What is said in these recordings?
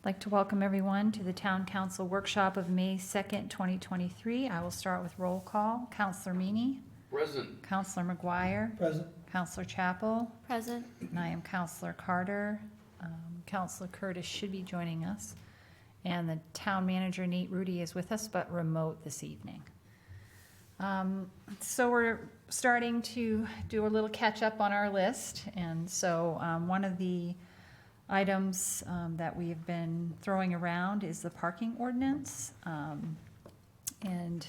like to welcome everyone to the Town Council Workshop of May 2nd, 2023. I will start with roll call. Counselor Meany. Present. Counselor McGuire. Present. Counselor Chapel. Present. And I am Counselor Carter. Counselor Curtis should be joining us. And the Town Manager, Nate Rudy, is with us, but remote this evening. So we're starting to do a little catch up on our list. And so one of the items that we have been throwing around is the parking ordinance. And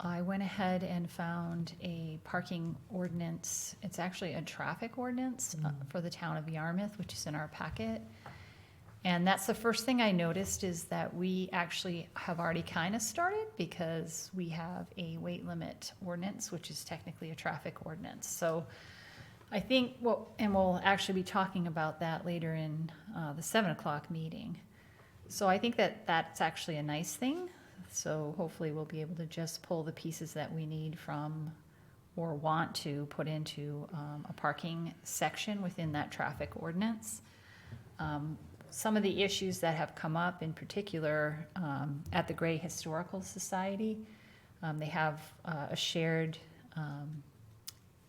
I went ahead and found a parking ordinance. It's actually a traffic ordinance for the town of Yarmouth, which is in our packet. And that's the first thing I noticed, is that we actually have already kind of started, because we have a weight limit ordinance, which is technically a traffic ordinance. So I think, and we'll actually be talking about that later in the 7 o'clock meeting. So I think that that's actually a nice thing. So hopefully we'll be able to just pull the pieces that we need from, or want to put into a parking section within that traffic ordinance. Some of the issues that have come up, in particular at the Gray Historical Society, they have a shared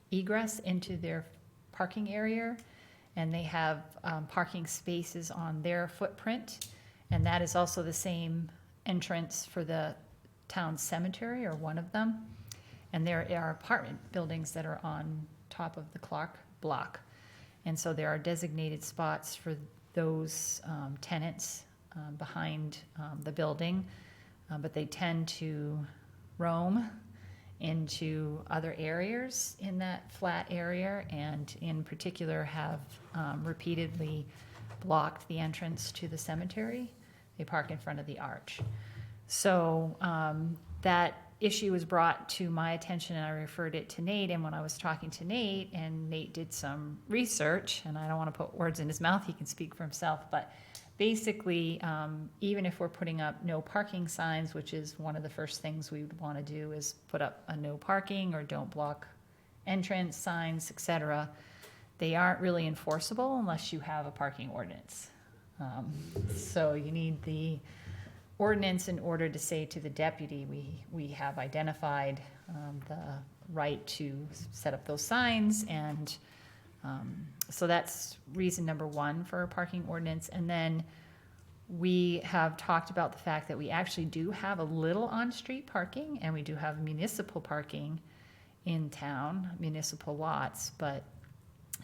egress into their parking area, and they have parking spaces on their footprint, and that is also the same entrance for the town cemetery, or one of them. And there are apartment buildings that are on top of the Clark block, and so there are designated spots for those tenants behind the building, but they tend to roam into other areas in that flat area, and in particular have repeatedly blocked the entrance to the cemetery. They park in front of the arch. So that issue was brought to my attention, and I referred it to Nate. And when I was talking to Nate, and Nate did some research, and I don't want to put words in his mouth, he can speak for himself, but basically, even if we're putting up no parking signs, which is one of the first things we would want to do, is put up a no parking or don't block entrance signs, etc., they aren't really enforceable unless you have a parking ordinance. So you need the ordinance in order to say to the deputy, we have identified the right to set up those signs, and so that's reason number one for a parking ordinance. And then we have talked about the fact that we actually do have a little on-street parking, and we do have municipal parking in town, municipal lots, but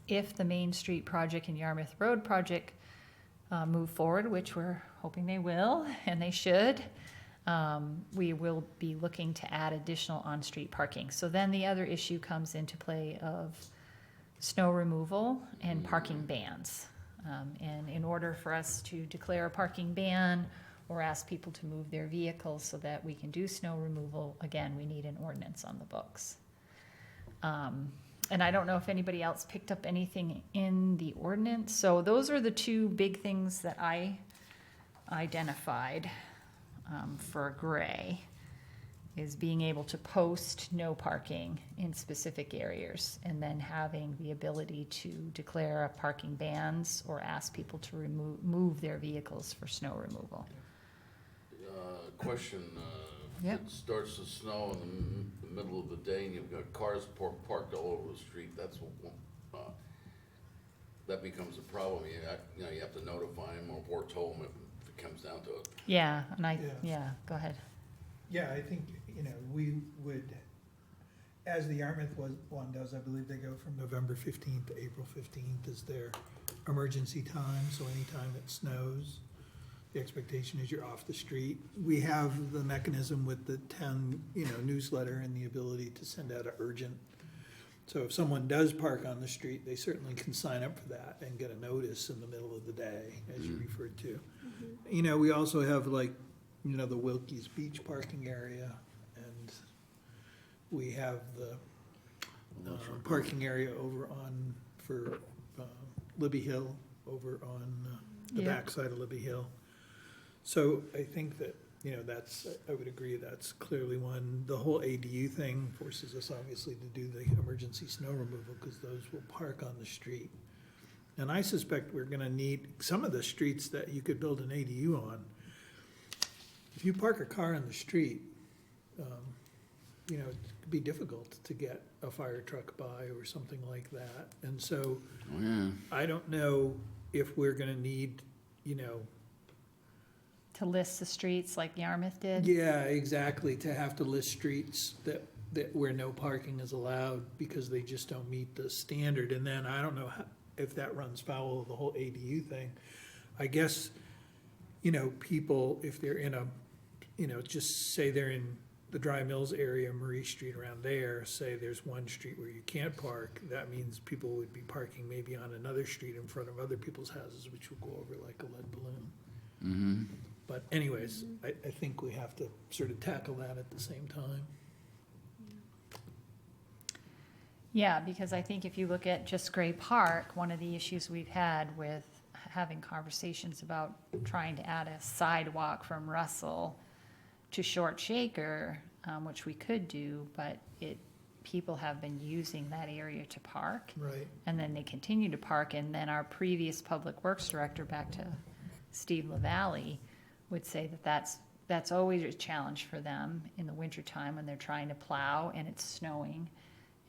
if the Main Street project and Yarmouth Road project move forward, which we're hoping they will, and they should, we will be looking to add additional on-street parking. So then the other issue comes into play of snow removal and parking bans. And in order for us to declare a parking ban or ask people to move their vehicles so that we can do snow removal, again, we need an ordinance on the books. And I don't know if anybody else picked up anything in the ordinance. So those are the two big things that I identified for Gray, is being able to post no parking in specific areas, and then having the ability to declare parking bans or ask people to move their vehicles for snow removal. Question, Yep. it starts to snow in the middle of the day and you've got cars parked all over the street, that's what, that becomes a problem. You know, you have to notify them or told them if it comes down to it. Yeah, and Yeah. go ahead. Yeah, I think, we would, as the Yarmouth one does, I believe they go from November 15th to April 15th is their emergency time, so anytime it snows, the expectation is you're off the street. We have the mechanism with the town, newsletter, and the ability to send out an urgent. So if someone does park on the street, they certainly can sign up for that and get a notice in the middle of the day, as you referred to. We also have the Wilkie's Beach parking area, and we have the parking area over for Libby Hill, over on the backside of Libby Hill. So I think that, I would agree, that's clearly one. The whole ADU thing forces us obviously to do the emergency snow removal, because those will park on the street. And I suspect we're gonna need some of the streets that you could build an ADU on. If you park a car on the street, you know, it could be difficult to get a fire truck by or something like that. And so Oh, yeah. I don't know if we're gonna need, you know, To list the streets like Yarmouth did? yeah, exactly, to have to list streets that where no parking is allowed because they just don't meet the standard. And then I don't know if that runs foul of the whole ADU thing. I guess, you know, people, if they're in a, you know, just say they're in the Dry Mills area, Marie Street around there, say there's one street where you can't park, that means people would be parking maybe on another street in front of other people's houses, which will go over like a lead balloon. Mm-hmm. But anyways, I think we have to sort of tackle that at the same time. Yeah, because I think if you look at just Gray Park, one of the issues we've had with having conversations about trying to add a sidewalk from Russell to Short Shaker, which we could do, but people have been using that area to park. Right. And then they continue to park, and then our previous Public Works Director, back to Steve LaValle, would say that that's always a challenge for them in the wintertime when they're trying to plow and it's snowing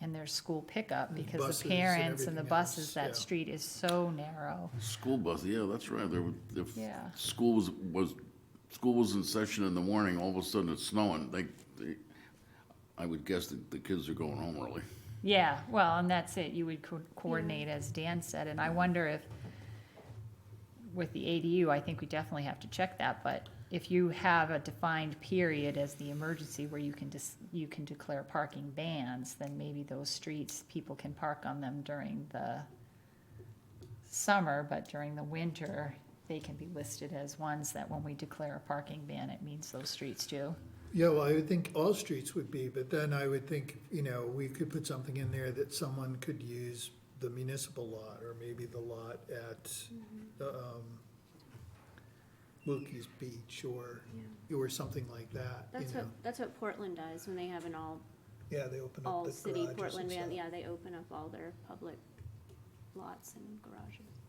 and there's school pickup, because buses the and parents and the everything buses, else, that yeah. street is so narrow. School bus, yeah, that's right. If Yeah. school was in session in the morning, all of a sudden it's snowing, I would guess that the kids are going home early. Yeah, well, and that's it, you would coordinate, as Dan said, and I wonder if, with the ADU, I think we definitely have to check that, but if you have a defined period as the emergency where you can declare parking bans, then maybe those streets, people can park on them during the summer, but during the winter, they can be listed as ones that when we declare a parking ban, it means those streets too. Yeah, well, I would think all streets would be, but then I would think, you know, we could put something in there that someone could use the municipal lot, or maybe the lot at, Wilkie's Beach, or something like that, you know. That's what Portland does when they have an Yeah, they open up all the city garages Portland, and stuff. yeah, they open up all their public lots and garages.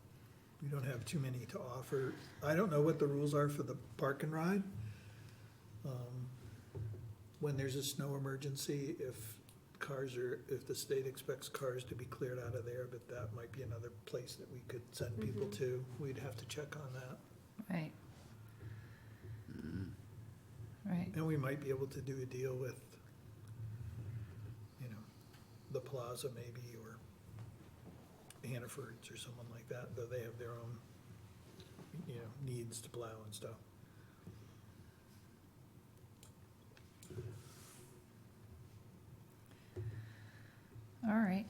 We don't have too many to offer. I don't know what the rules are for the park and ride. When there's a snow emergency, if the state expects cars to be cleared out of there, but that might be another place that we could send people to. We'd have to check on that. Right. Right. And we might be able to do a deal with, you know, the Plaza maybe, or Hannaford's or someone like that, though they have their own, you know, needs to plow and stuff. All right,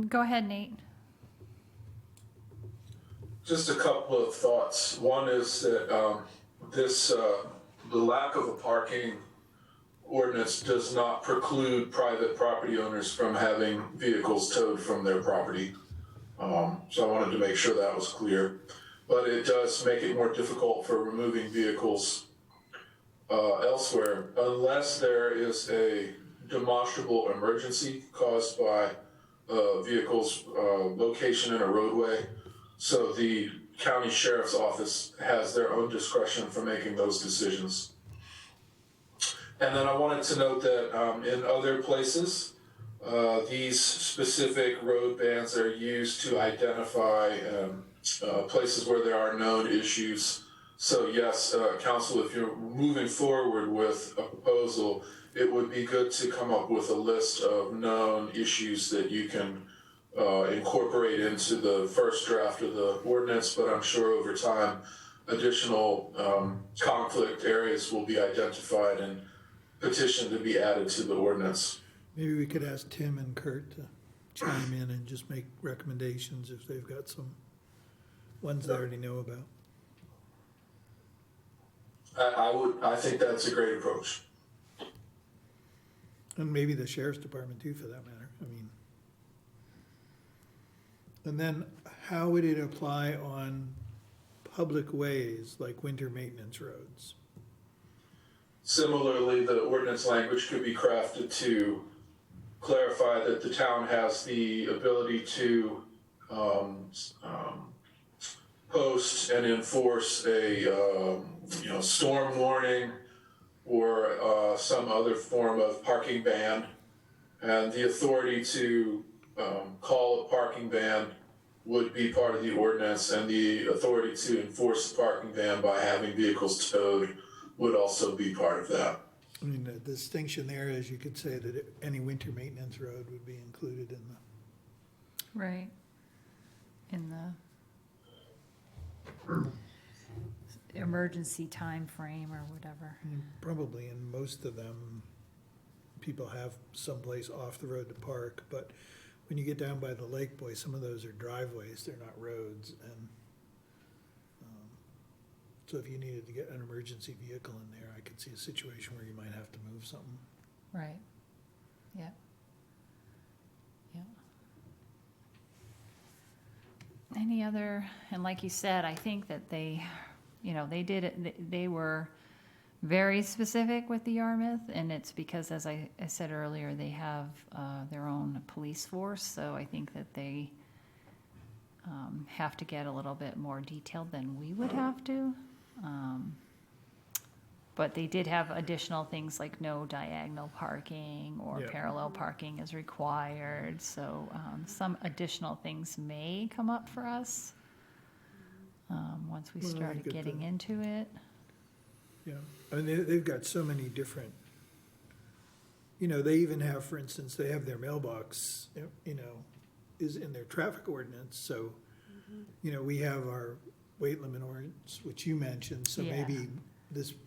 go ahead, Nate. Just a couple of thoughts. One is that the lack of a parking ordinance does not preclude private property owners from having vehicles towed from their property. So I wanted to make sure that was clear. But it does make it more difficult for removing vehicles elsewhere, unless there is a demonstrable emergency caused by a vehicle's location in a roadway. So the county sheriff's office has their own discretion for making those decisions. And then I wanted to note that in other places, these specific road bans are used to identify places where there are known issues. So yes, council, if you're moving forward with a proposal, it would be good to come up with a list of known issues that you can incorporate into the first draft of the ordinance, but I'm sure over time, additional conflict areas will be identified and petitioned to be added to the ordinance. Maybe we could ask Tim and Kurt to chime in and just make recommendations if they've got some ones they already know about. I think that's a great approach. And maybe the sheriff's department too, for that matter, I mean. And then how would it apply on public ways like winter maintenance roads? Similarly, the ordinance language could be crafted to clarify that the town has the ability to post and enforce a, storm warning or, some other form of parking ban. And the authority to, call a parking ban would be part of the ordinance, and the authority to enforce the parking ban by having vehicles towed would also be part of that. I mean, the distinction there is you could say that any winter maintenance road would be included in the, Right. In the emergency time frame or whatever. probably in most of them, people have someplace off the road to park, but when you get down by the lake, boy, some of those are driveways, they're not roads, and so if you needed to get an emergency vehicle in there, I could see a situation where you might have to move something. Right. Yeah. Yeah. Any other, and like you said, I think that they, they did it, they were very specific with the Yarmouth, and it's because, as I said earlier, they have their own police force, so I think that they have to get a little bit more detailed than we would have to. But they did have additional things like no diagonal parking or Yeah. parallel parking is required, so some additional things may come up for us once we Well, I started get getting the- into it. Yeah, I mean, they've got so many different, they even have, for instance, they have their mailbox, is in their traffic ordinance, so, we have our weight limit ordinance, which you mentioned, so Yeah. maybe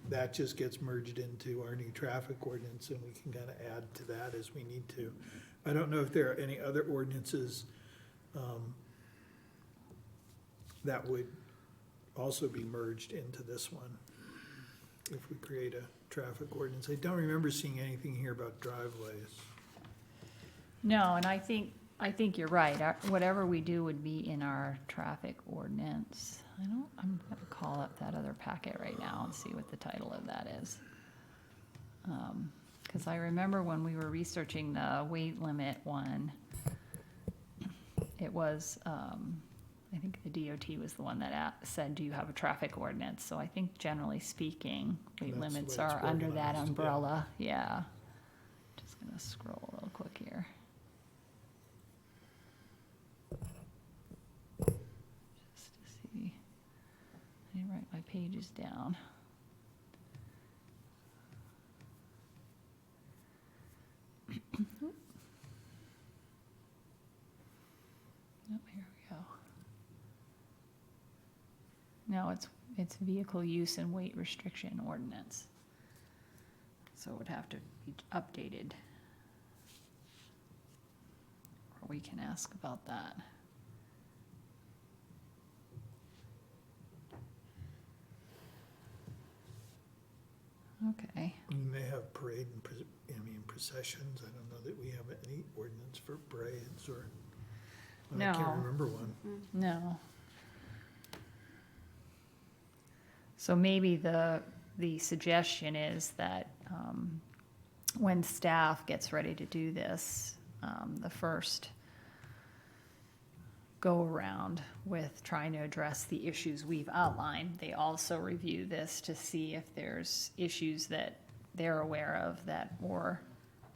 that just gets merged into our new traffic ordinance, and we can kind of add to that as we need to. I don't know if there are any other ordinances that would also be merged into this one, if we create a traffic ordinance. I don't remember seeing anything here about driveways. No, and I think you're right. Whatever we do would be in our traffic ordinance. I'm gonna call up that other packet right now and see what the title of that is. Cause I remember when we were researching the weight limit one, it was, I think the DOT was the one that said, do you have a traffic ordinance? So I think generally speaking, weight That's the limits way it's are under that organized, yeah. umbrella, yeah. Just gonna scroll real quick here. Just to see, I didn't write my pages down. Oh, here we go. No, it's vehicle use and weight restriction ordinance. So it would have to be updated. Or we can ask about that. Okay. And they have parade and, processions. I don't know that we have any ordinance for parades or, I No. can't remember one. No. So maybe the suggestion is that when staff gets ready to do this, the first go around with trying to address the issues we've outlined, they also review this to see if there's issues that they're aware of or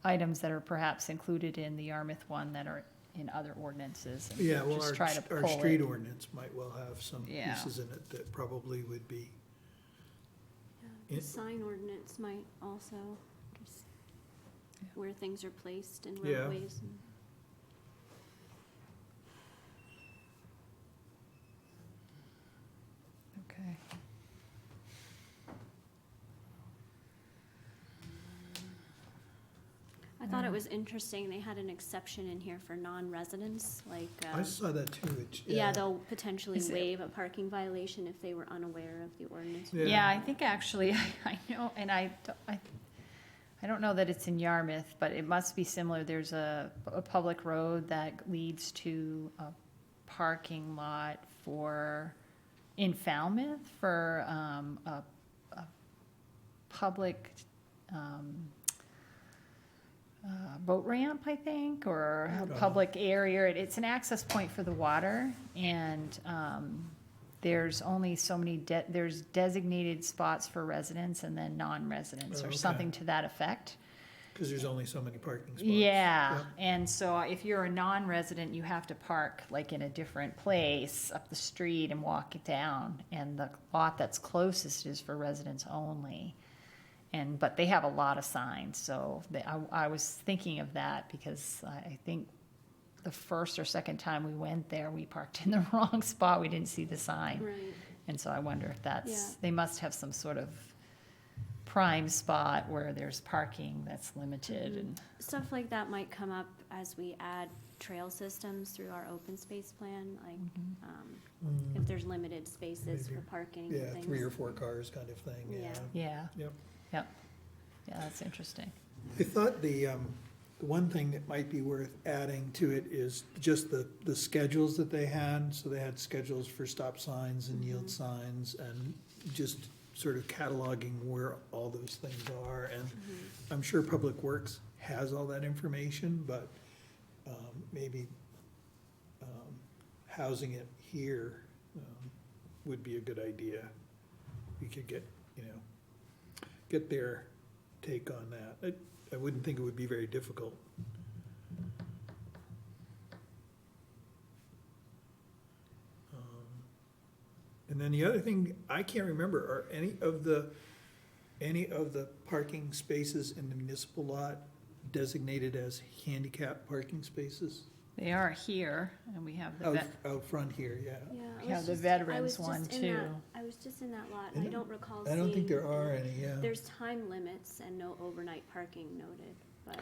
items that are perhaps included in the Yarmouth one that are in other ordinances. And Yeah, well, just try to our pull street it. ordinance might well have some Yeah. pieces in it that probably would be, The It- sign ordinance might also, just Yeah. where things are placed in Yeah. roadways. And Okay. I thought it was interesting, they had an exception in here for non-residents, like, I saw that too, which, yeah, they'll potentially Is it- waive a parking violation if they were unaware of the ordinance. Yeah, I think actually, I know, and I don't know that it's in Yarmouth, but it must be similar. There's a public road that leads to a parking lot in Falmouth for a public, boat ramp, I think, or a Okay. public area. It's an access point for the water, and there's only so many, there's designated spots for residents and then non-residents, Oh, or okay. something to that effect. Because there's only so many parking spots. Yeah, Yep. and so if you're a non-resident, you have to park like in a different place up the street and walk it down. And the lot that's closest is for residents only. But they have a lot of signs, so I was thinking of that because I think the first or second time we went there, we parked in the wrong spot. We didn't see the sign. Right. And so I wonder if Yeah. they must have some sort of prime spot where there's parking that's limited and. Stuff like that might come up as we add trail systems through our open space plan, like, if there's limited spaces for Maybe. parking and Yeah, things. 3 or 4 cars kind of thing, yeah. Yeah. Yeah, Yep. yep. Yeah, that's interesting. I thought the one thing that might be worth adding to it is just the schedules that they had. So they had schedules for stop signs and yield signs, and just sort of cataloging where all those things are. And I'm sure Public Works has all that information, but maybe housing it here would be a good idea. We could get their take on that. I wouldn't think it would be very difficult. And then the other thing, I can't remember, are any of the parking spaces in the municipal lot designated as handicap parking spaces? They are here, and we have the Out front here, yeah. Yeah, I Yeah, was the just- veterans I was just one, in too. that- I was just in that lot, and I don't recall I don't think there seeing- are any, yeah. There's time limits and no overnight parking noted, but,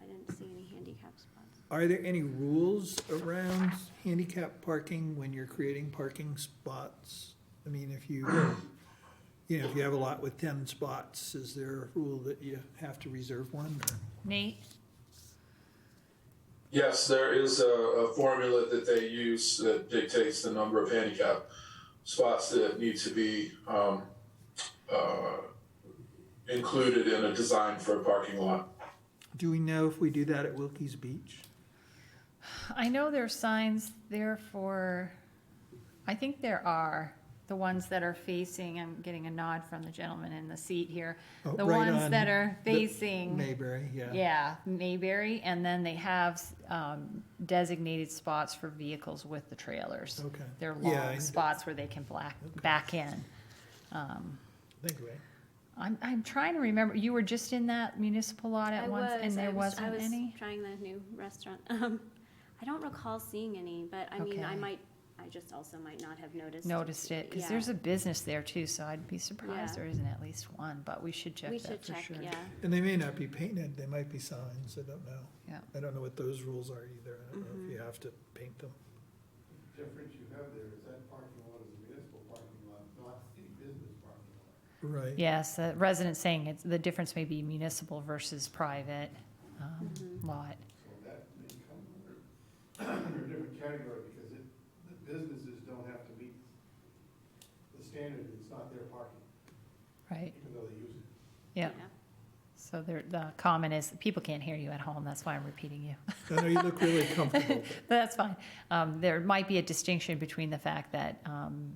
I didn't see any handicap spots. Are there any rules around handicap parking when you're creating parking spots? I mean, if you have a lot with 10 spots, is there a rule that you have to reserve one? Or- Nate? Yes, there is a formula that they use that dictates the number of handicap spots that need to be included in a design for a parking lot. Do we know if we do that at Wilkes Beach? I know there are signs there for, I think there are, the ones that are facing, I'm getting a nod from the gentleman in the seat here. Oh, The right ones on that are the facing. Mayberry, yeah. Yeah, Mayberry, and then they have designated spots for vehicles with the trailers. Okay. They're Yeah, long spots where they can back in. I think, right? I'm trying to remember, you were just in that municipal lot at once, and there wasn't I was any? trying the new restaurant. I don't recall seeing any, but I mean, Okay. I just also might not have noticed. Noticed it, because Yeah. there's a business there too, so I'd be surprised Yeah. there isn't at least one, but we should check We that should for check, sure. yeah. And they may not be painted, they might be signs, I don't know. Yeah. I don't know what those rules are either. I don't know if you have to paint them. Difference you have there is that parking lot is a municipal parking lot, not a business parking lot. Right. Yes, the resident's saying the difference may be municipal versus private lot. So that may come under a different category because the businesses don't have to meet the standard, it's not their parking, Right, even though they use it. yeah. So the comment is, people can't hear you at home, that's why I'm repeating you. I know you look really comfortable. That's fine. There might be a distinction between the fact that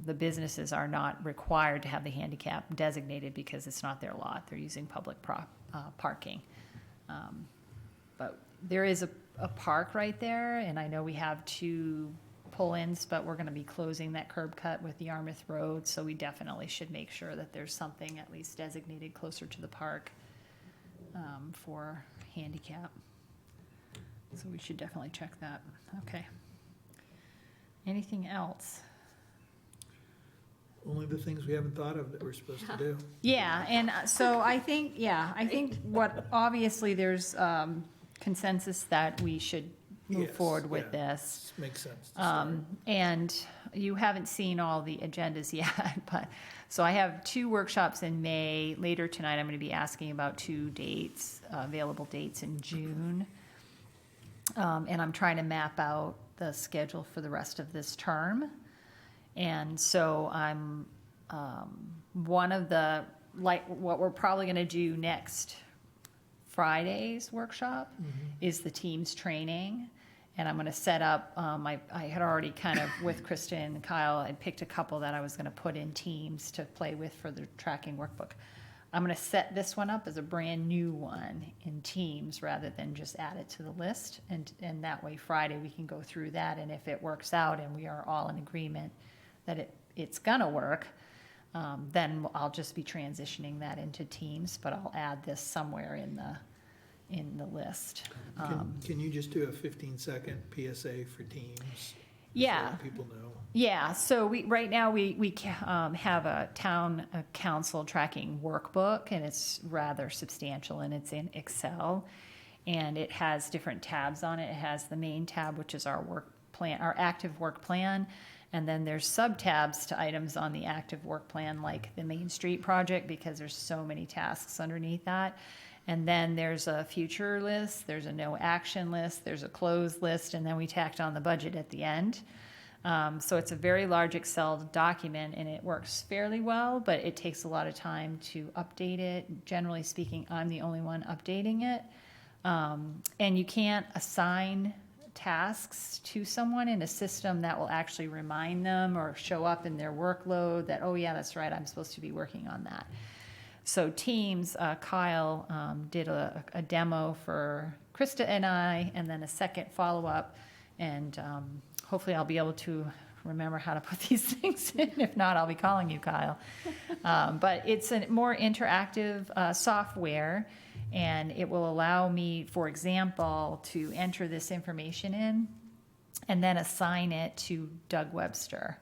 the businesses are not required to have the handicap designated because it's not their lot. They're using public parking. But there is a park right there, and I know we have 2 pull-ins, but we're going to be closing that curb cut with the Yarmouth Road, so we definitely should make sure that there's something at least designated closer to the park for handicap. So we should definitely check that. Okay. Anything else? Only the things we haven't thought of that we're supposed to do. Yeah, and so I think what, obviously, there's consensus that we should move Yes, forward with yeah. this. Makes sense to start. And you haven't seen all the agendas yet, but, so I have 2 workshops in May. Later tonight, I'm going to be asking about 2 dates, available dates in June. And I'm trying to map out the schedule for the rest of this term. And so I'm, one of the, like, what we're probably going to do next Friday's workshop is the Teams training. And I'm gonna set up, I had already kind of, with Kristen and Kyle, I picked a couple that I was gonna put in Teams to play with for the tracking workbook. I'm gonna set this one up as a brand new one in Teams rather than just add it to the list. And that way Friday we can go through that, and if it works out and we are all in agreement that it's gonna work, then I'll just be transitioning that into Teams, but I'll add this somewhere in the list. Can you just do a 15-second PSA for Teams? Yeah. So people know. Yeah, so right now we have a town council tracking workbook, and it's rather substantial, and it's in Excel, and it has different tabs on it. It has the main tab, which is our work plan, our active work plan, and then there's sub-tabs to items on the active work plan, like the Main Street project, because there's so many tasks underneath that. And then there's a future list, there's a no action list, there's a closed list, and then we tacked on the budget at the end. So it's a very large Excel document, and it works fairly well, but it takes a lot of time to update it. Generally speaking, I'm the only one updating it. And you can't assign tasks to someone in a system that will actually remind them or show up in their workload that, oh yeah, that's right, I'm supposed to be working on that. So Teams, Kyle did a demo for Krista and I, and then a second follow-up, and hopefully I'll be able to remember how to put these things in. If not, I'll be calling you, Kyle. But it's a more interactive software, and it will allow me, for example, to enter this information in and then assign it to Doug Webster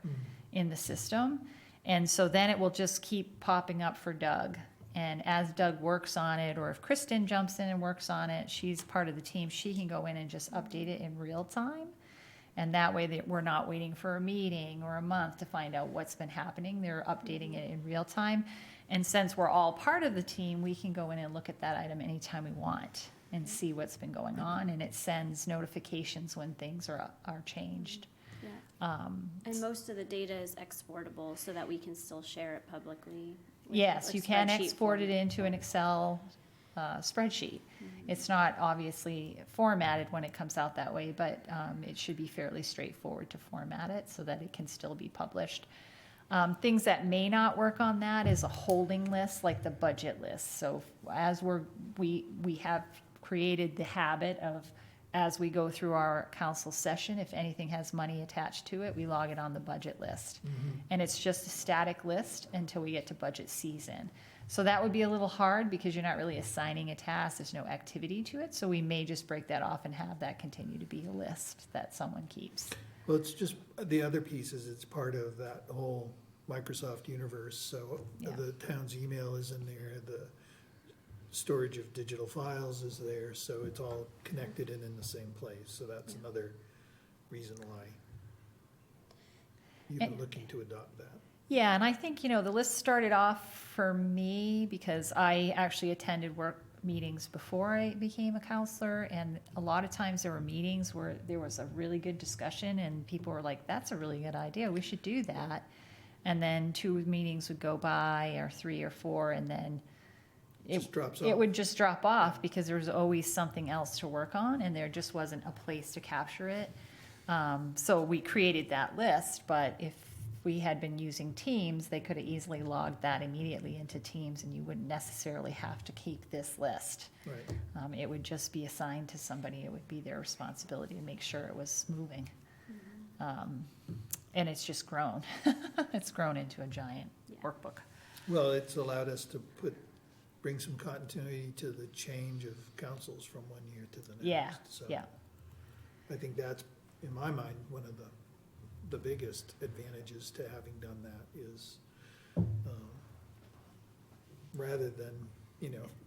in the system. And so then it will just keep popping up for Doug. And as Doug works on it, or if Kristen jumps in and works on it, she's part of the team, she can go in and just update it in real time. And that way that we're not waiting for a meeting or a month to find out what's been happening. They're updating it in real time. And since we're all part of the team, we can go in and look at that item anytime we want and see what's been going on. And it sends notifications when things are changed. Yeah. And most of the data is exportable so that we can still share it publicly. with, Yes, like, you can spreadsheet export it format. into an Excel spreadsheet. It's not obviously formatted when it comes out that way, but it should be fairly straightforward to format it so that it can still be published. Things that may not work on that is a holding list, like the budget list. So as we have created the habit of, as we go through our council session, if anything has money attached to it, we log it on the budget list. And it's just a static list until we get to budget season. So that would be a little hard because you're not really assigning a task, there's no activity to it. So we may just break that off and have that continue to be a list that someone keeps. Well, it's just, the other piece is it's part of that whole Microsoft universe, so Yeah. the town's email is in there, the storage of digital files is there, so it's all connected and in the same place, so that's another reason why you've been And- looking to adopt that. Yeah, and I think, the list started off for me because I actually attended work meetings before I became a counselor, and a lot of times there were meetings where there was a really good discussion and people were like, that's a really good idea, we should do that. And then 2 meetings would go by, or 3 or 4, and then Just drops it off. would just drop off because there was always something else to work on and there just wasn't a place to capture it. So we created that list, but if we had been using Teams, they could have easily logged that immediately into Teams and you wouldn't necessarily have to keep this list. Right, It would just be assigned to somebody. It would be their responsibility to make sure it was moving. And it's just grown. It's grown into a giant Yeah. workbook. well, it's allowed us to bring some continuity to the change of councils from one year to the next. Yeah, So yeah. I think that's, in my mind, one of the biggest advantages to having done that is, rather than,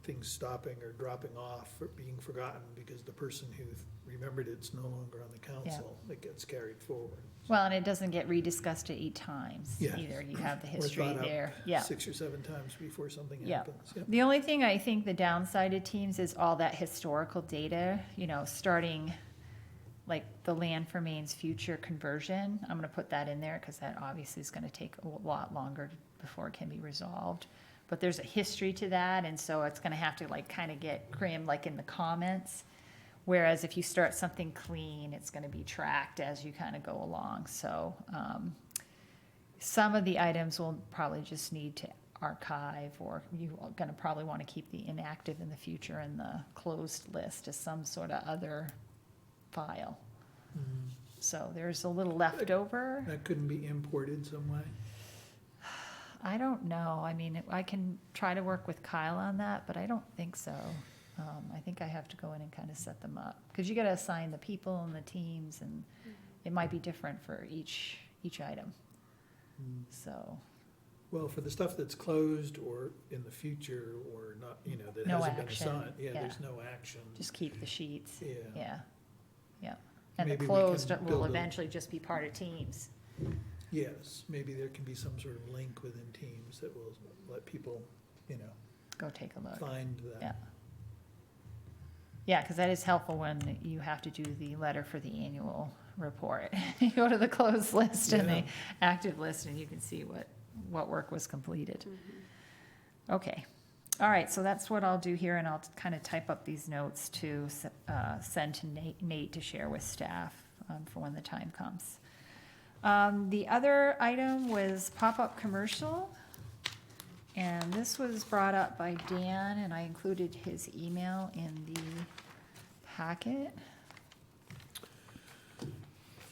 things stopping or dropping off or being forgotten because the person who remembered it's no longer on the council, it gets carried forward. Well, and it doesn't get rediscussed at 8 times Yeah. either. You have the Or history thought up there. Yeah. 6 or 7 times before something Yeah. happens. Yep. The only thing I think the downside of Teams is all that historical data, starting like the land for Maine's future conversion. I'm gonna put that in there because that obviously is gonna take a lot longer before it can be resolved. but there's a history to that, and so it's gonna have to like kind of get crammed like in the comments. Whereas if you start something clean, it's gonna be tracked as you kind of go along, so, some of the items will probably just need to archive, or you are gonna probably wanna keep the inactive in the future and the closed list as some sort of other file. Mm. So there's a little left over. That couldn't be imported some way? I don't know. I mean, I can try to work with Kyle on that, but I don't think so. I think I have to go in and kind of set them up, because you gotta assign the people and the teams, and it might be different for each item, Mm. so. Well, for the stuff that's closed or in the future or not, you know, that No hasn't been action, assigned, yeah, yeah. there's no action. Just keep the sheets, Yeah. yeah, yeah. And the Maybe we closed can will build a- eventually just be part of teams. Yes, maybe there can be some sort of link within Teams that will let people, you know, Go take a look. find that. Yeah. Yeah, because that is helpful when you have to do the letter for the annual report. You go to the closed list and the Yeah. active list, and you can see what work was completed. Mhm. Okay, all right, so that's what I'll do here, and I'll kind of type up these notes to send to Nate to share with staff for when the time comes. The other item was pop-up commercial, and this was brought up by Dan, and I included his email in the packet.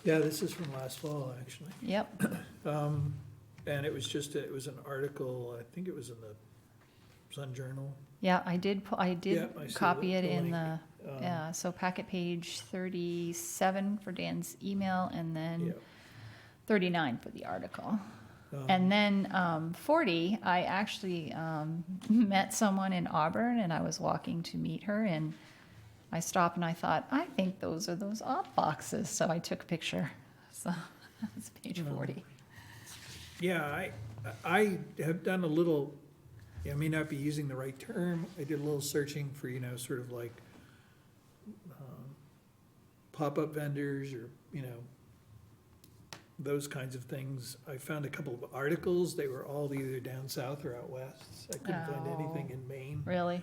Yeah, this is from last fall, actually. Yep, And it was just, it was an article, I think it was in the Sun Journal. yeah, I did Yeah, I see copy it the in link. the, yeah, so packet page 37 for Dan's email, and then Yeah. 39 for the article. Um, And then 40, I actually met someone in Auburn, and I was walking to meet her, and I stopped and I thought, I think those are those op boxes, so I took a picture. So that's page 40. Yeah, I have done a little, I may not be using the right term, I did a little searching for, you know, sort of like pop-up vendors or, you know, those kinds of things. I found a couple of articles, they were all either down south or out west. I couldn't find anything in Maine. Really?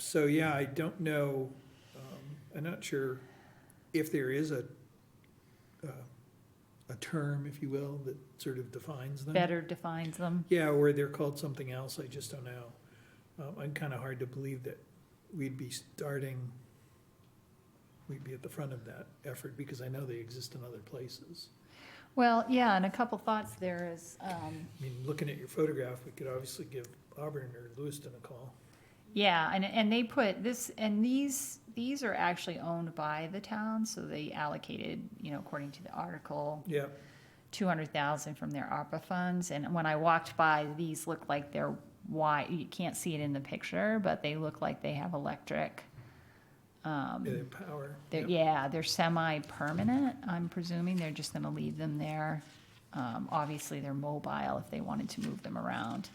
So, yeah, I don't know, I'm not sure if there is a term, if you will, that sort of defines them. Better defines them. Yeah, or they're called something else, I just don't know. I'm kind of hard to believe that we'd be at the front of that effort, because I know they exist in other places. Well, yeah, and a couple thoughts there is, I mean, looking at your photograph, we could obviously give Auburn or Lewiston a call. yeah, and they put this, and these are actually owned by the town, so they allocated, you know, according to the article, Yeah, 200,000 from their ARPA funds, and when I walked by, these look like they're wide, you can't see it in the picture, but they look like they have electric. they have power. They're, Yep. yeah, they're semi-permanent, I'm presuming, they're just gonna leave them there. Obviously, they're mobile if they wanted to move them around.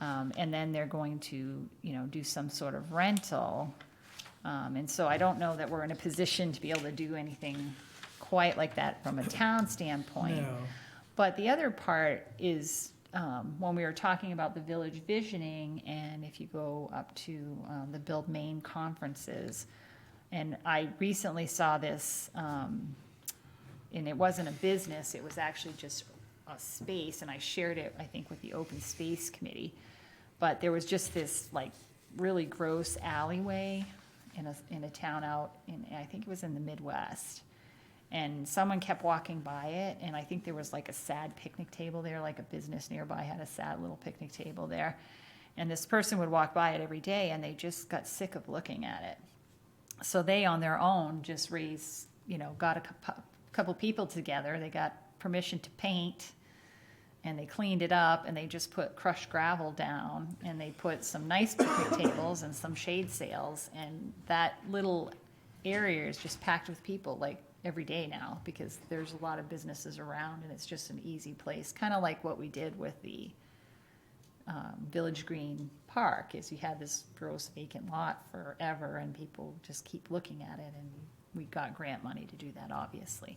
And then they're going to, you know, do some sort of rental. And so I don't know that we're in a position to be able to do anything quite like that from a town standpoint. No, But the other part is, when we were talking about the village visioning, and if you go up to the Build Maine conferences, and I recently saw this, and it wasn't a business, it was actually just a space, and I shared it, I think, with the Open Space Committee. But there was just this like really gross alleyway in a town out in, I think it was in the Midwest. And someone kept walking by it, and I think there was like a sad picnic table there, like a business nearby had a sad little picnic table there. And this person would walk by it every day, and they just got sick of looking at it. So they, on their own, just raised, you know, got a couple people together, they got permission to paint, and they cleaned it up, and they just put crushed gravel down, and they put some nice picnic tables and some shade sails, and that little area is just packed with people, like, every day now, because there's a lot of businesses around, and it's just an easy place, kind of like what we did with the Village Green Park, is you had this gross vacant lot forever, and people just keep looking at it, and we got grant money to do that, obviously.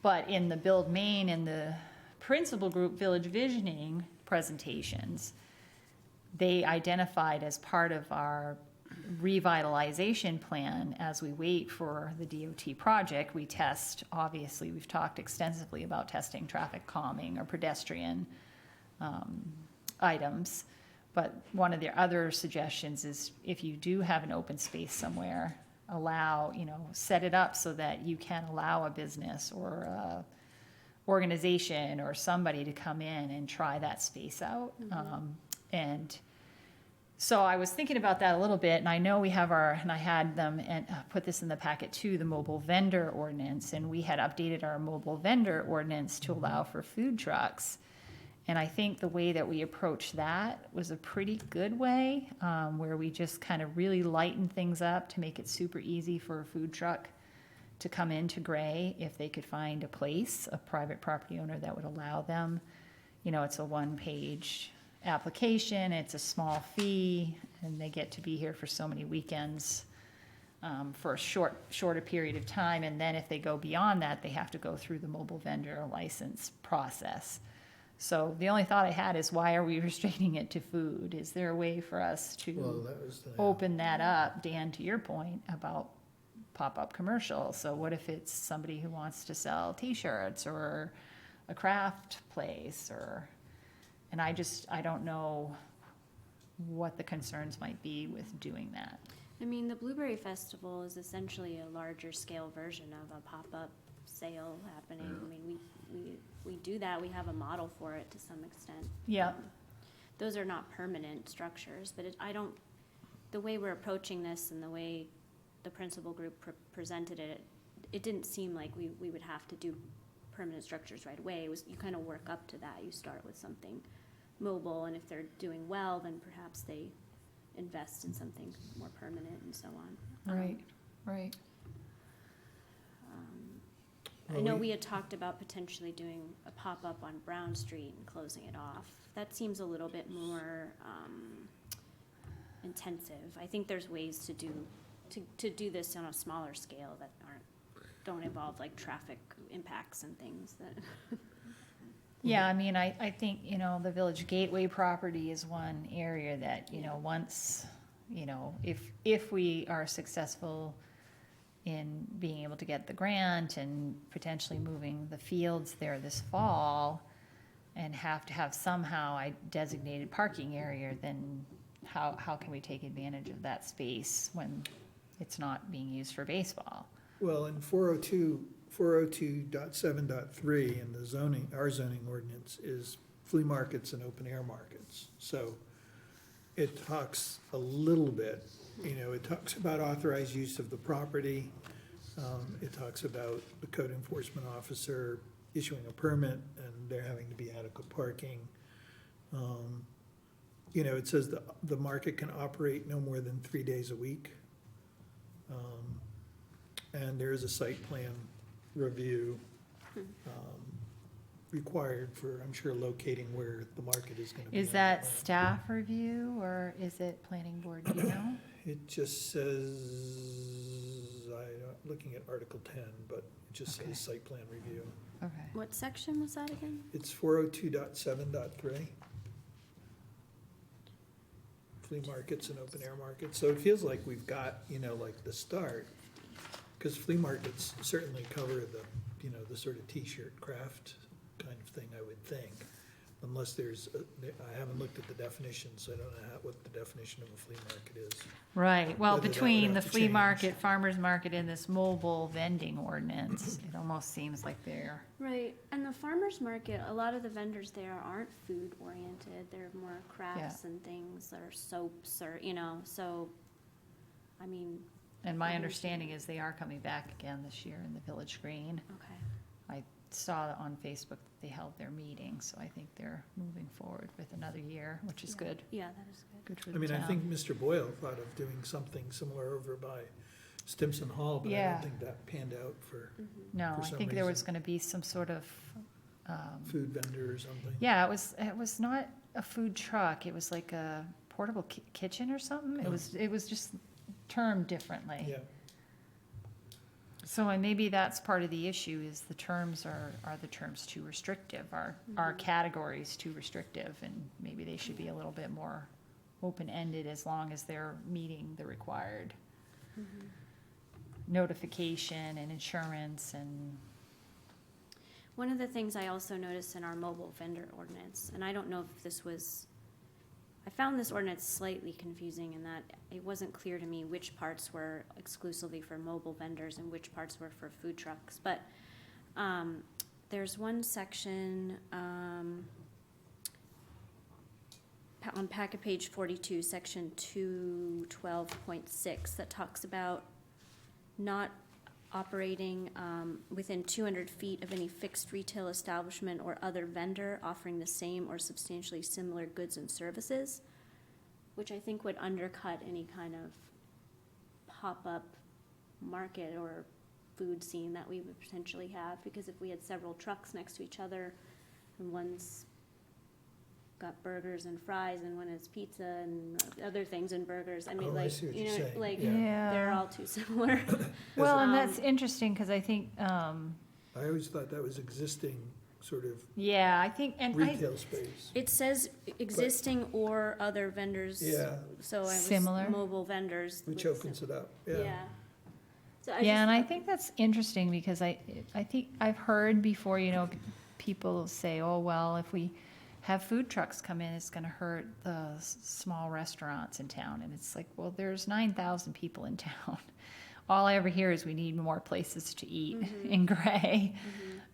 But in the Build Maine and the principal group Village Visioning presentations, they identified as part of our revitalization plan, as we wait for the DOT project, we test, obviously, we've talked extensively about testing traffic calming or pedestrian items. But one of their other suggestions is if you do have an open space somewhere, allow, set it up so that you can allow a business or a organization or somebody to come in and try that space out. And so I was thinking about that a little bit, and I know we have and I had them and put this in the packet too, the mobile vendor ordinance, and we had updated our mobile vendor ordinance to allow for food trucks. And I think the way that we approached that was a pretty good way, where we just kind of really lightened things up to make it super easy for a food truck to come into Gray if they could find a place, a private property owner that would allow them. It's a one-page application, it's a small fee, and they get to be here for so many weekends for a shorter period of time. And then if they go beyond that, they have to go through the mobile vendor license process. So the only thought I had is, why are we restricting it to food? Is there a way for us Well, to that was the. open that up, Dan, to your point about pop-up commercials? So what if it's somebody who wants to sell T-shirts or a craft place and I don't know what the concerns might be with doing that. I mean, the Blueberry Festival is essentially a larger scale version of a pop-up sale happening. I mean, we do that, we have a model for it to some extent. Yeah. Those are not permanent structures, but the way we're approaching this and the way the principal group presented it, it didn't seem like we would have to do permanent structures right away. It was, you kind of work up to that. You start with something mobile, and if they're doing well, then perhaps they invest in something more permanent and so on. Right. I know we had talked about potentially doing a pop-up on Brown Street and closing it off. That seems a little bit more intensive. I think there's ways to do this on a smaller scale that don't involve like traffic impacts and things that. Yeah, I mean, I think, the Village Gateway property is one area that, once, if we are successful in being able to get the grant and potentially moving the fields there this fall and have to have somehow a designated parking area, then how can we take advantage of that space when it's not being used for baseball? Well, in 402.7.3 in the our zoning ordinance is flea markets and open air markets. So it talks a little bit, it talks about authorized use of the property. It talks about the code enforcement officer issuing a permit and there having to be adequate parking. It says the market can operate no more than 3 days a week. And there is a site plan review required for, I'm sure, locating where the market is gonna be. Is on that the plan. staff review or is it planning board, do you know? It just says, I'm looking at Article 10, but it just Okay. says site plan review. Okay. What section was that again? It's 402.7.3. Flea markets and open air markets. So it feels like we've got, like the start, because flea markets certainly cover the, the sort of T-shirt craft kind of thing, I would think. Unless I haven't looked at the definitions, so I don't know what the definition of a flea market is. Right, well, Whether that would between the have to flea change. market, farmer's market, and this mobile vending ordinance, it almost seems like they're, Right, and the farmer's market, a lot of the vendors there aren't food oriented, they're more crafts and things, or soaps, or, so, I mean, and my Mhm. understanding is they are coming back again this year in the Village Green. okay. I saw on Facebook that they held their meeting, so I think they're moving forward with another year, which is Yeah. good, Yeah, that is good. good for I the mean, I town. think Mr. Boyle thought of doing something similar over by Stimson Hall, but I Yeah. don't think that panned out for No, for I some think there was reason. gonna be some sort of, food vendor or something. yeah, it was not a food truck, it was like a portable kitchen or something, Oh. it was just termed differently. Yeah. So and maybe that's part of the issue, is the terms are the terms too restrictive? Are categories too restrictive? And maybe they should be a little bit more open-ended as long as they're meeting the required notification and insurance and, One of the things I also noticed in our mobile vendor ordinance, and I don't know if this was, I found this ordinance slightly confusing in that it wasn't clear to me which parts were exclusively for mobile vendors and which parts were for food trucks. But there's one section on packet page 42, section 212.6, that talks about not operating within 200 feet of any fixed retail establishment or other vendor offering the same or substantially similar goods and services, which I think would undercut any kind of pop-up market or food scene that we would potentially have, because if we had several trucks next to each other and one's got burgers and fries and one has pizza and other things and burgers, I mean, Oh, I like, see what you you're know, saying. like, Yeah. they're all too similar. well, and Um, that's interesting, because I think, I always thought that was existing sort of yeah, I think, and I, retail space. It says existing or other vendors. Yeah. So I was Similar. mobile vendors. Which with opens sim- it up, Yeah. yeah. So I yeah, and I just- think that's interesting, because I think I've heard before, people say, oh, well, if we have food trucks come in, it's gonna hurt the small restaurants in town, and it's like, well, there's 9,000 people in town. All I ever hear is we need more places to eat in Gray.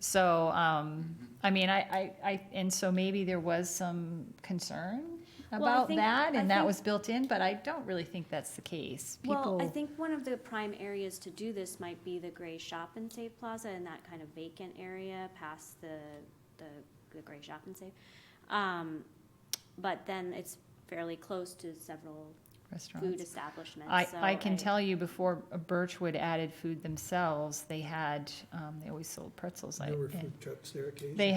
So, I mean, and so maybe there was some concern Well, I about think- that, I and that think- was built in, but I don't really think that's the case. Well, I People, think one of the prime areas to do this might be the Gray Shop and Save Plaza and that kind of vacant area past the Gray Shop and Save. But then it's fairly close to several food restaurants. establishments. so I can tell you, before Birchwood added food themselves, they had, they always sold pretzels. There were and food trucks there occasionally. They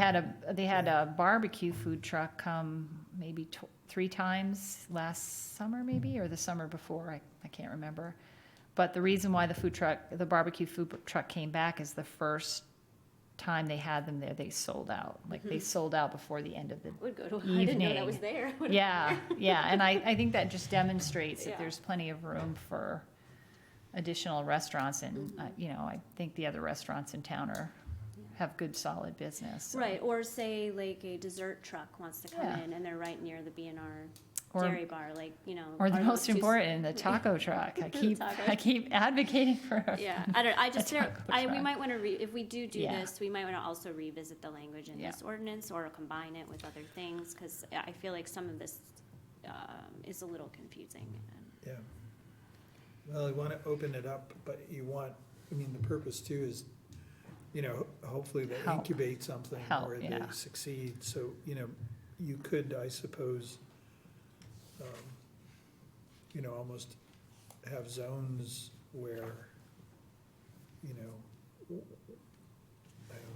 had a barbecue food truck come maybe 3 times last summer, maybe, or the summer before, I can't remember. But the reason why the barbecue food truck came back is the first time they had them there, they sold out. Like, they sold out before the end of the Would go to, I didn't know that evening. was there. Yeah, yeah, and I think that just demonstrates Yeah. that there's plenty of room for additional restaurants, and, I think the other restaurants in town have good, solid business. so. Right, or say like a dessert truck wants to come Yeah. in and they're right near the B&R Or- dairy bar, like, Or the are most those two- important, the taco truck. I keep advocating for. Yeah, I just, taco we truck. might wanna if we do Yeah. this, we might wanna also revisit the language in Yeah. this ordinance or combine it with other things, cause I feel like some of this, is a little confusing. Yeah. Well, you want to open it up, but the purpose too is, hopefully they Help. incubate something Help, or they yeah. succeed. So, you could, I suppose, almost have zones where, I don't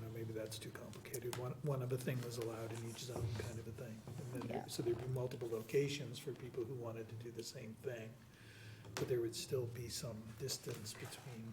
know, maybe that's too complicated. One of a thing was allowed in each zone, kind of a thing. And then Yeah. so there'd be multiple locations for people who wanted to do the same thing. But there would still be some distance between,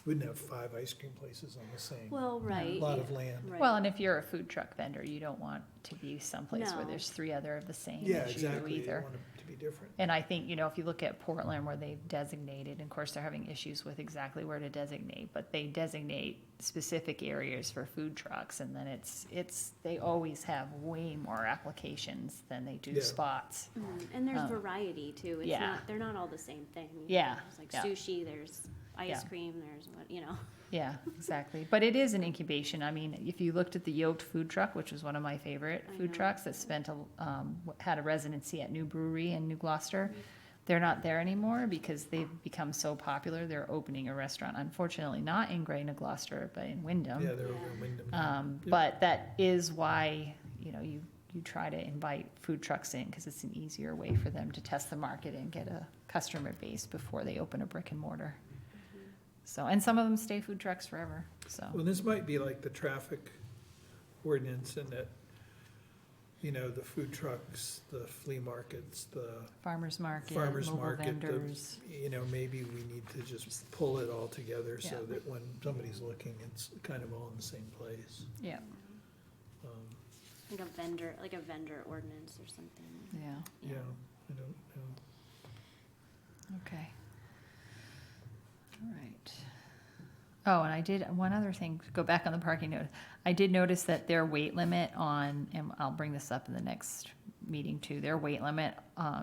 wouldn't have 5 ice cream places on the same Well, right. lot of yeah, land. right. Well, and if you're a food truck vendor, you don't want to be someplace where No. there's 3 other of the same Yeah, as you do exactly. You either. want it to be different. And I think, if you look at Portland, where they've designated, and of course, they're having issues with exactly where to designate, but they designate specific areas for food trucks, and then they always have way more applications than they do Yeah. spots. And there's Um, variety too, yeah. they're not all the same thing. Yeah, There's like yeah. sushi, there's ice Yeah. cream, there's what, Yeah, exactly. But it is an incubation. I mean, if you looked at the Yoked food truck, which was one of my favorite I food know. trucks that had a residency at New Brewery in New Gloucester, they're not there anymore because they've become so popular. They're opening a restaurant, unfortunately not in Gray, New Gloucester, but in Wyndham. Yeah, they're over in Wyndham. now. Yeah. But that is why, you try to invite food trucks in, because it's an easier way for them to test the market and get a customer base before they open a brick and mortar. So, and some of them stay food trucks forever, so. Well, this might be like the traffic ordinance in that, you know, the food trucks, the flea markets, the Farmers market, farmer's mobile market, the, vendors. you know, maybe we need to just pull it all together so Yeah. that when somebody's looking, it's kind of all in the same place. Yeah, Um, Like a vendor ordinance or something. yeah, Yeah, I don't know. okay. All right. Oh, and I did, one other thing, go back on the parking note. I did notice that their weight limit on, and I'll bring this up in the next meeting too, their weight limit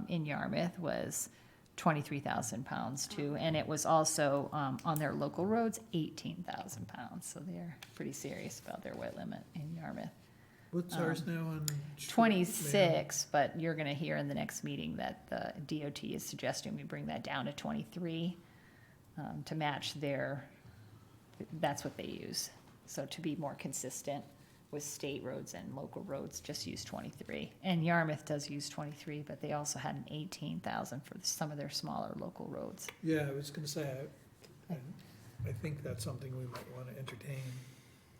in Yarmouth was 23,000 pounds too. And it was also on their local roads, 18,000 pounds. So they're pretty serious about their weight limit in Yarmouth. What's ours now on? 26, but you're gonna hear in the next meeting that the DOT is suggesting we bring that down to 23 to match their, that's what they use. So to be more consistent with state roads and local roads, just use 23. And Yarmouth does use 23, but they also had an 18,000 for some of their smaller local roads. Yeah, I was gonna say, I think that's something we might wanna entertain.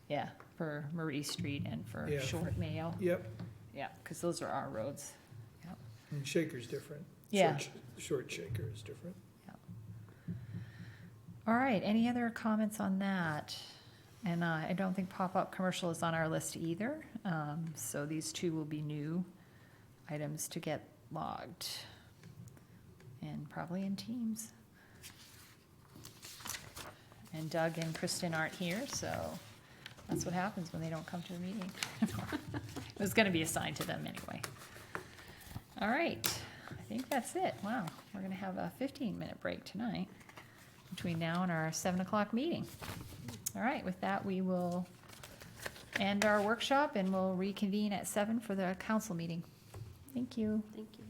Yeah, for Marie Street and for Yeah. Short Mayo. Yep, Yeah, because those are our roads. Yep. and Shaker's different. Yeah. Short Shaker is different. All right, any other comments on that? And I don't think pop-up commercial is on our list either. So these two will be new items to get logged. And probably in Teams. And Doug and Kristen aren't here, so that's what happens when they don't come to the meeting. It was gonna be assigned to them anyway. All right, I think that's it. Wow, we're gonna have a 15-minute break tonight between now and our 7 o'clock meeting. All right, with that, we will end our workshop and we'll reconvene at 7 for the council meeting. Thank you. Thank you.